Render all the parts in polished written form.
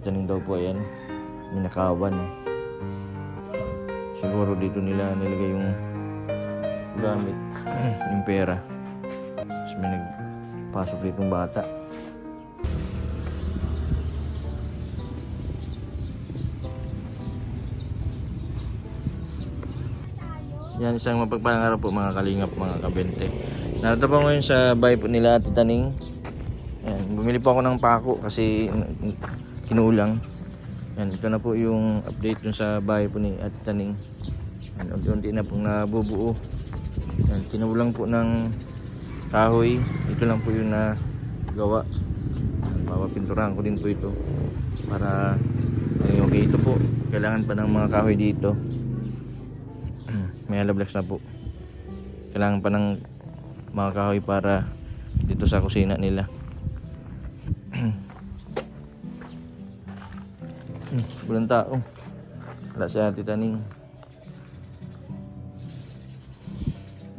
Taning daw po yan, minakawan. Siguro dito nila nilagay yung gamit, yung pera. Tapos may nagpasok ditong bata. Yan, isang mapagpalang araw po mga kalingap, mga kabente. Narito po ngayon sa bahay po nila Ate Taning. Yan, bumili po ako ng pako kasi kinulang. Yan, ito na po yung update dun sa bahay po ni Ate Taning. Yan, unti-unti na pong nabubuo. Yan, kinulang po ng kahoy. Ito lang po yung nagawa. Papapinturahan ko din po ito para okay. Ito po, kailangan pa ng mga kahoy dito. May halablaks na po. Kailangan pa ng mga kahoy para dito sa kusina nila. Walang tao. Wala si Ate Taning.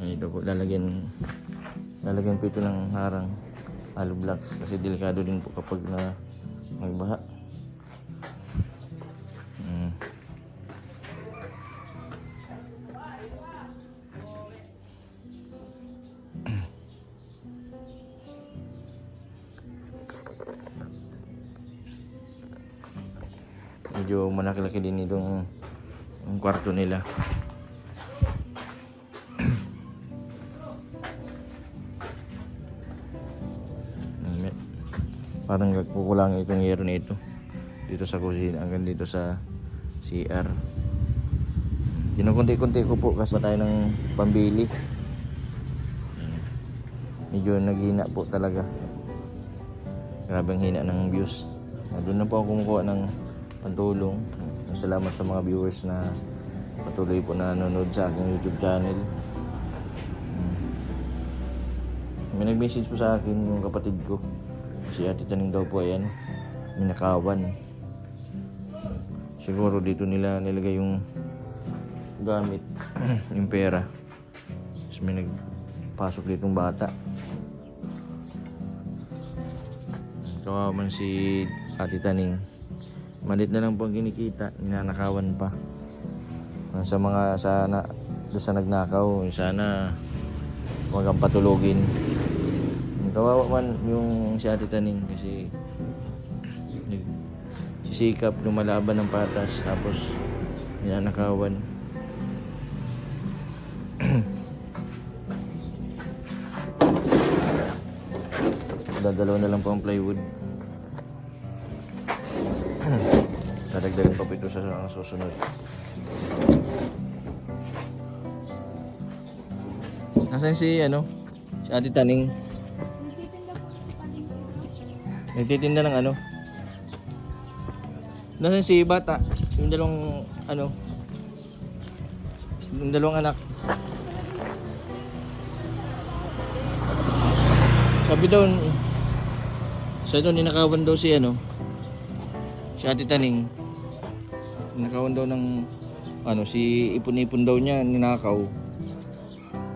Ito po, lalagyan po ito ng harang, hollow blocks, kasi delikado din po kapag na may baha. Medyo malaki-laki din itong kwarto nila. Parang kukulang itong yero na ito dito sa kusina hanggang dito sa CR. Kinukunti-kunti ko po kasi tayo ng pambili. Medyo naghina po talaga. Grabe ang hina ng views. Doon na po ako kumukuha ng pantulong. Salamat sa mga viewers na patuloy po na nanonood sa aking YouTube channel. May nag-message po sa akin yung kapatid ko. Si Ate Taning daw po yan, minakawan. Siguro dito nila nilagay yung gamit, yung pera. Tapos may nagpasok ditong bata. Kawawa man si Ate Taning. Malit na lang po ang kinikita, ninanakawan pa. Sa mga sana doon sa nagnakaw, sana huwag kang patulogin. Kawawa man yung si Ate Taning kasi sisikap lumalaban ng patas tapos ninanakawan. Dadalaw na lang po ang plywood. Dadagdagan pa po ito sa susunod. Nasaan si si Ate Taning? Nagtitinda ng Nasaan si bata? Yung dalawang yung dalawang anak. Sabi daw ninakawan daw si si Ate Taning. Ninakawan daw ng si ipon-ipon daw niya ninakaw.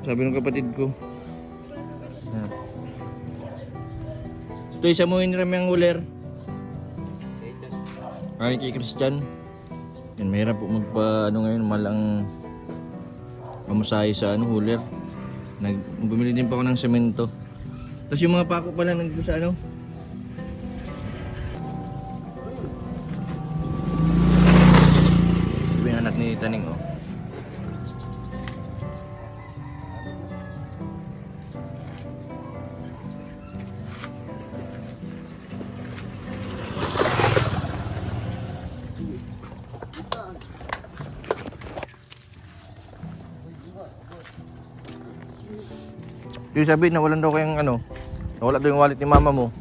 Sabi ng kapatid ko. Ito isa mo inirami ang huler. Ay kay Christian. Yan, mahirap po ngayon, malang pamasahe sa huler. Bumili din pa ako ng semento. Tapos yung mga pako pala nandito sa Ito yung anak ni Taning Yung sabi, nawalan daw kayong nawala daw yung wallet ni mama mo.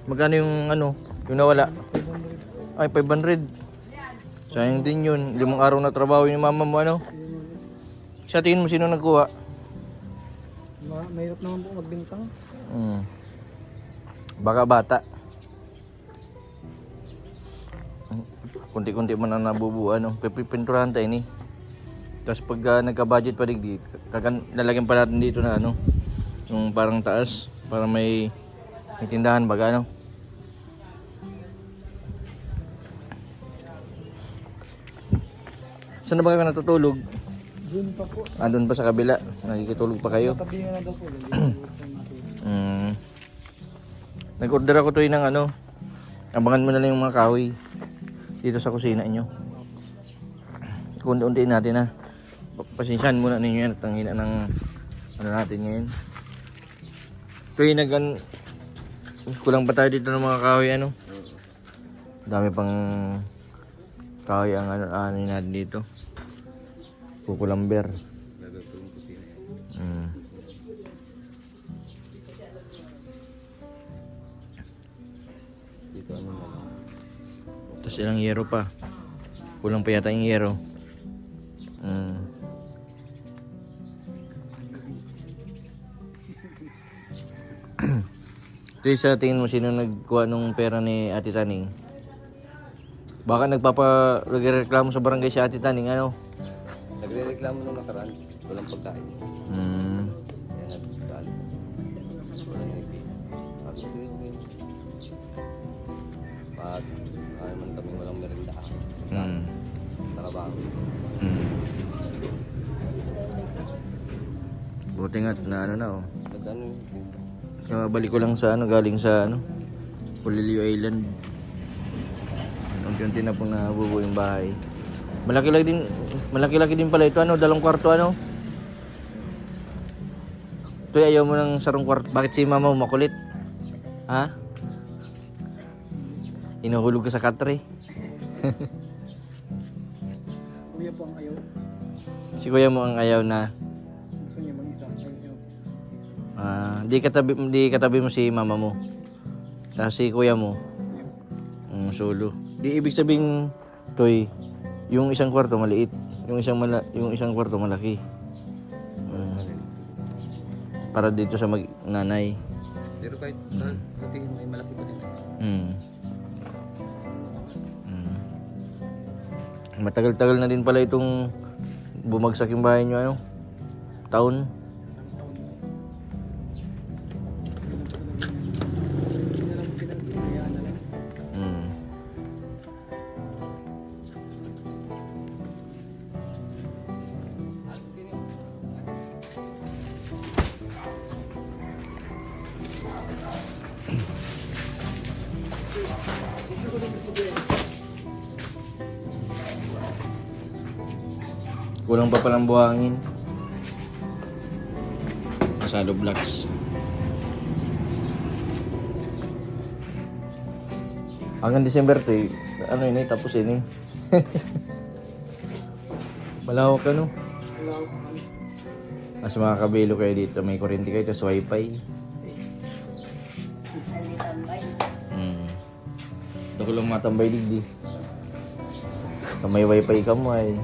Magkano yung yung nawala? Ay, 500. Sayang din yun. 5 araw na trabaho yung mama mo Sa tingin mo sino nagkuha? Mahirap naman po magbintang. Baka bata. Kunti-kunti man na nabubuo pipinturahan tayo ni. Tapos pag nagka-budget pa digdi, lalagyan pa natin dito na yung parang taas para may tindahan baga Saan na ba kayo natutulog? Doon pa po. Andun pa sa kabila. Nakikitulog pa kayo? Tabi nga lang daw po. Nag-order ako to ng ano. Abangan mo na lang yung mga kahoy dito sa kusina nyo. Kundi-untiin natin ha. Pasensyahan muna ninyo yan at ang hina ng ano natin ngayon. Ito yung kulang pa tayo dito ng mga kahoy ano. Dami pang kahoy ang ano natin dito. Kukulamber. Tapos ilang yero pa. Kulang pa yata yung yero. Ito yung sa tingin mo sino nagkuha nung pera ni Ate Taning? Baka nagreklamo sa barangay si Ate Taning ano? Nagre-reklamo nung nakaraan, walang pagkain. Kaya nagkaalis. Walang nagpili. Pag kaya man kami walang merinda. Trabaho. Buti nga't na ano na oh. Nagano Balik ko lang sa ano, galing sa ano, Pulilio Island. Unti-unti na pong nabubuo yung bahay. Malaki-laki din pala ito ano, 2 kwarto ano. Ito ayaw mo ng sarong kwarto. Bakit si mama mo makulit? Ha? Inuhulog ka sa katre. Kuya po ang ayaw. Si kuya mo ang ayaw na Gusto niya mag-isa. di katabi mo si mama mo. Tapos si kuya mo solo. Di ibig sabihin toy yung isang kwarto maliit, yung isang kwarto malaki. Para dito sa nanay. pero kahit tingin mo ay malaki pa din. Matagal-tagal na din pala itong bumagsak yung bahay nyo ano? Taon? Kulang pa palang buhangin. Masyado blocks. Hanggang December to ano yun tapos yun Malawak ano? Mas makakabilo kayo dito. May kuryente kayo, tapos wifi. Ito ko lang matambay digdi. Kung may wifi ka mo ay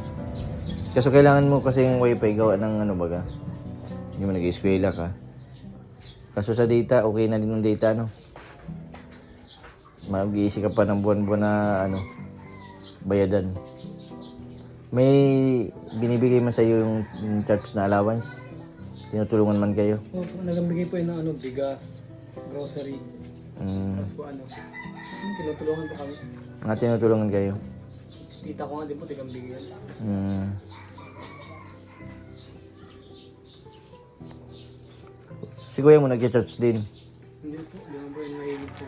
kaso kailangan mo kasi yung wifi gawa ng ano baga. Hindi mo nag-eskwela ka. Kaso sa data, okay na din yung data no. Mag-iisi ka pa ng buwan-buwan na ano, bayadan. May binibigay man sa iyo yung church na allowance. Tinutulungan man kayo. Nagambigay po yun ng ano, bigas, grocery. Tapos po ano, tinutulungan po kami. Mga tinutulungan kayo. Tita ko nga din po, tigambigay yan. Si kuya mo nag-church din. Hindi po, di naman po yung mahilig po.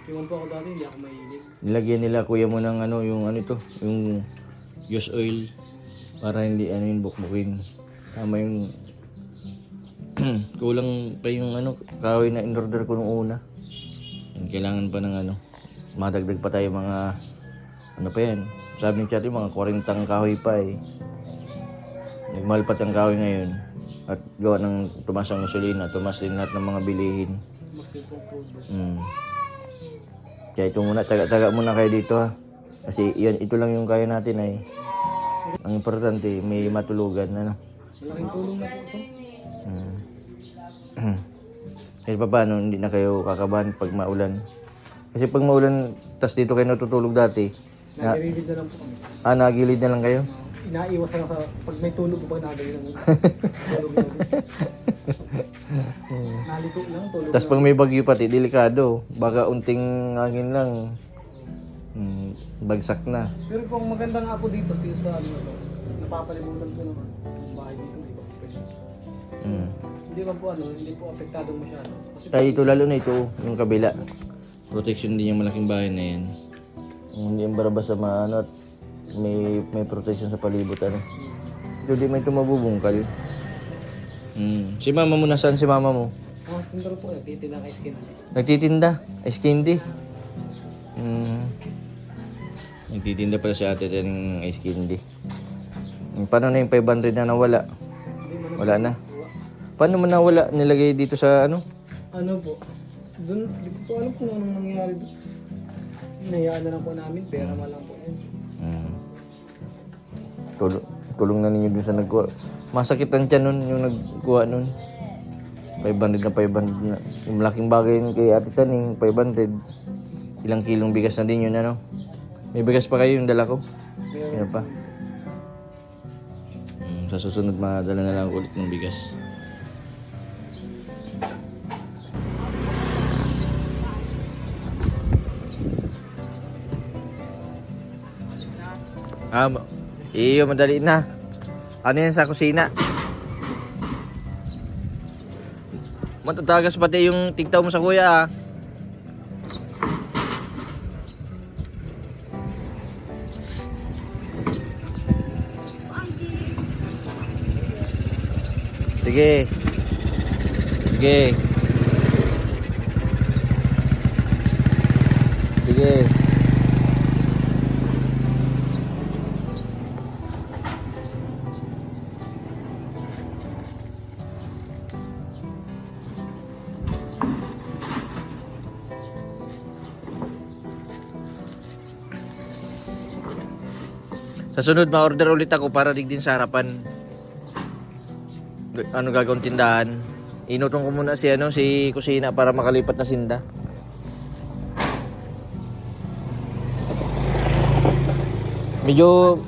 Tingnan po ako dati, hindi ako mahilig. Nilagyan nila kuya mo ng ano, yung ano ito, yung use oil para hindi ano yung bukbukin. Tama yung kulang pa yung ano, kahoy na in-order ko nung una. And kailangan pa ng ano, madagdag pa tayo mga ano pa yan. Sabi ni Chat, mga 40 kahoy pa eh. Nagmahal pa ang kahoy ngayon. At gawa ng tumas ang gasolina, tumas din lahat ng mga bilihin. Magsipong product. Kaya ito muna, taga muna kayo dito ha. Kasi yan, ito lang yung kaya natin ay. Ang importante, may matulugan. Ano? Malaking tulong na po ito. Kasi pa paano, hindi na kayo kakabahan pag maulan. Kasi pag maulan, tas dito kayo natutulog dati. Nagilid na lang po kami. Nagilid na lang kayo? Inaiwas lang sa, pag may tulog po ba nagilid na lang. Tulog na lang. Halito lang, tulog Tapos lang. pag may bagyo pati, delikado. Baka unting hangin lang, bagsak na. Pero kung maganda nga po dito sa ano to, napapalibutan po naman yung bahay dito, di ba? Pwede. Mm. Hindi ba po ano, hindi po apektado masyado. Kasi Ay, ito lalo na ito, yung kabila. Protection din yung malaking bahay na yan. Hindi yung barabas sa maano at may protection sa palibot. Ano. Ito di may tumabubungkal. Si mama mo, nasaan si mama mo? mga sundaro po, nagtitinda kay skin. Nagtitinda, ice candy. Nagtitinda pala si ate ng ice candy. Paano na yung 500 na nawala? Hindi man Wala na. Paano man nawala? Nilagay dito sa ano? ano po, doon, di ko po alam kung anong nangyari doon. Hinayaan na lang po namin, pera man lang po yun. Tulong na ninyo dun sa nagkuha. Masakit ang tiyan nun, yung nagkuha nun. 500 na 500 na. Yung malaking bagay yun kay Ate Taning, 500. Ilang kilong bigas na din yun, ano? May bigas pa kayo yung dala ko? Yan pa. Sa susunod, madala na lang ulit ng bigas. Iyo, madali na. Ano yan sa kusina? Matatagas pati yung tigtaw mo sa kuya, ah. Sige. Sige. Sige. Sa sunod, ma-order ulit ako para digdin sa harapan. Ano gagawin tindahan? Inutong ko muna si kusina para makalipat na sinda. Medyo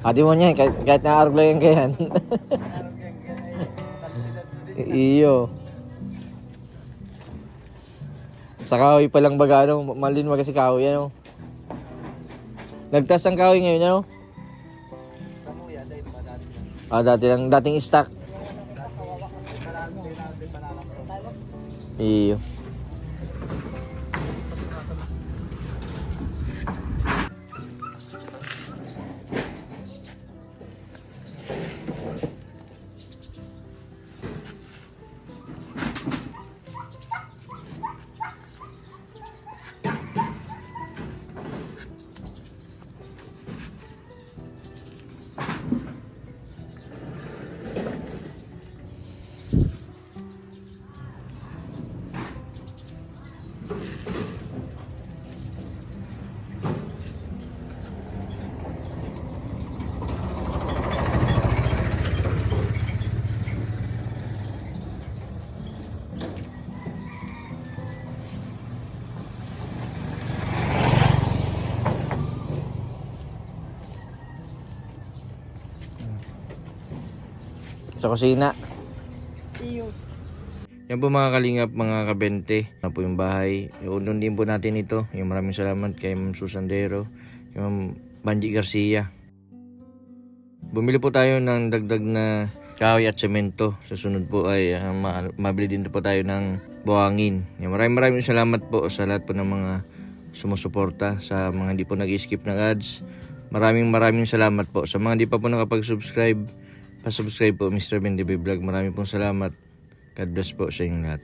adi mo niya kahit na-arog lang yan kayan. Iyo. Sa kahoy pa lang baga, ano, malin mo kasi kahoy, ano. Nagtas ang kahoy ngayon, ano? Dating stock. Iyo. Sa kusina. Yan po mga kalingap, mga kabente. Na po yung bahay. Iunon din po natin ito. Yung maraming salamat kay Ma'am Susandero, kay Ma'am Banji Garcia. Bumili po tayo ng dagdag na kahoy at semento. Sa sunod po ay mabili din po tayo ng buhangin. Yan, maraming salamat po sa lahat po ng mga sumusuporta, sa mga hindi po nag-skip ng ads. Maraming salamat po. Sa mga hindi pa po nakapag-subscribe, pa-subscribe po Mr. Ben TV Vlog. Maraming pong salamat. God bless po sa inyong lahat.